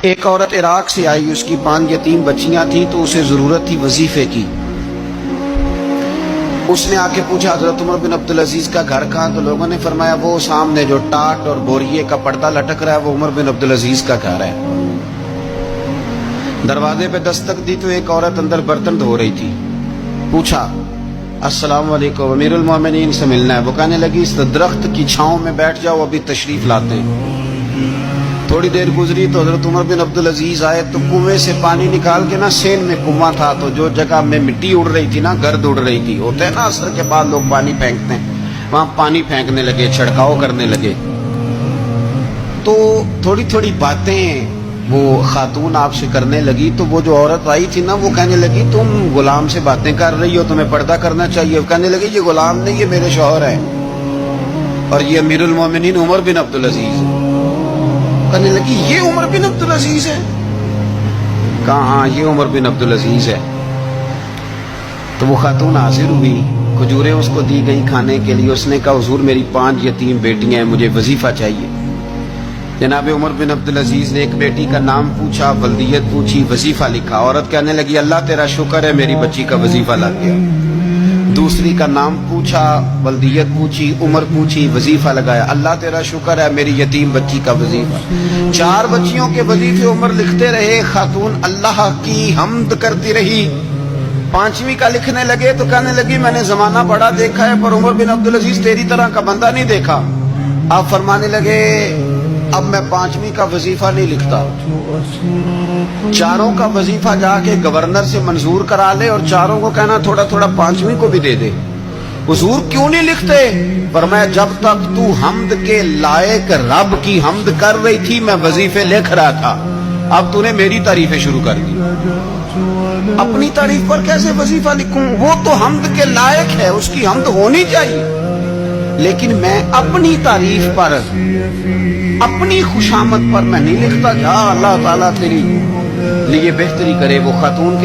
ایک عورت عراق سے آئی، اس کی 5 یتیم بچیاں تھیں تو اسے ضرورت تھی وظیفے کی۔ اس نے آ کے پوچھا حضرت عمر بن عبدالعزیز کا گھر کہاں؟ تو لوگوں نے فرمایا وہ سامنے جو ٹاٹ اور بوریے کا پردہ لٹک رہا ہے وہ عمر بن عبدالعزیز کا گھر ہے۔ دروازے پہ دستک دی تو ایک عورت اندر برتن دھو رہی تھی۔ پوچھا السلام علیکم، امیر المومنین سے ملنا ہے۔ وہ کہنے لگی اس درخت کی چھاؤں میں بیٹھ جاؤ، ابھی تشریف لاتے ہیں۔ تھوڑی دیر گزری تو حضرت عمر بن عبدالعزیز آئے تو کنویں سے پانی نکال کے نا، سین میں کنواں تھا تو جو جگہ میں مٹی اڑ رہی تھی نا، گرد اڑ رہی تھی، ہوتا ہے نا عصر کے بعد لوگ پانی پھینکتے ہیں، وہاں پانی پھینکنے لگے، چھڑکاؤ کرنے لگے۔ تو تھوڑی تھوڑی باتیں وہ خاتون آپ سے کرنے لگی تو وہ جو عورت آئی تھی نا، وہ کہنے لگی تم غلام سے باتیں کر رہی ہو، تمہیں پردہ کرنا چاہیے۔ کہنے لگی یہ غلام نہیں، یہ میرے شوہر ہے اور یہ امیر المومنین عمر بن عبدالعزیز ہے۔ کہنے لگی یہ عمر بن عبدالعزیز ہے؟ کہا ہاں یہ عمر بن عبدالعزیز ہے۔ تو وہ خاتون حاضر ہوئی، کھجوریں اس کو دی گئی کھانے کے لیے۔ اس نے کہا حضور میری 5 یتیم بیٹیاں ہیں، مجھے وظیفہ چاہیے۔ جناب عمر بن عبدالعزیز نے ایک بیٹی کا نام پوچھا، ولدیت پوچھی، وظیفہ لکھا۔ عورت کہنے لگی اللہ تیرا شکر ہے میری بچی کا وظیفہ لگ گیا۔ دوسری کا نام پوچھا، ولدیت پوچھی، عمر پوچھی، وظیفہ لگایا۔ اللہ تیرا شکر ہے میری یتیم بچی کا وظیفہ۔ 4 بچیوں کے وظیفے عمر لکھتے رہے، خاتون اللہ کی حمد کرتی رہی۔ 5ویں کا لکھنے لگے تو کہنے لگی میں نے زمانہ بڑا دیکھا ہے پر عمر بن عبدالعزیز تیری طرح کا بندہ نہیں دیکھا۔ آپ فرمانے لگے اب میں 5ویں کا وظیفہ نہیں لکھتا، 4 کا وظیفہ جا کے گورنر سے منظور کرا لے اور 4 کو کہنا تھوڑا تھوڑا 5ویں کو بھی دے دے۔ حضور کیوں نہیں لکھتے؟ فرمایا جب تک تو حمد کے لائق رب کی حمد کر رہی تھی میں وظیفے لکھ رہا تھا، اب تو نے میری تعریفیں شروع کر دی۔ اپنی تعریف پر کیسے وظیفہ لکھوں؟ وہ تو حمد کے لائق ہے، اس کی حمد ہونی چاہیے، لیکن میں اپنی تعریف پر، اپنی خوشامد پر میں نہیں لکھتا۔ جا اللہ تعالیٰ تیری لیے بہتری کرے۔ وہ خاتون کے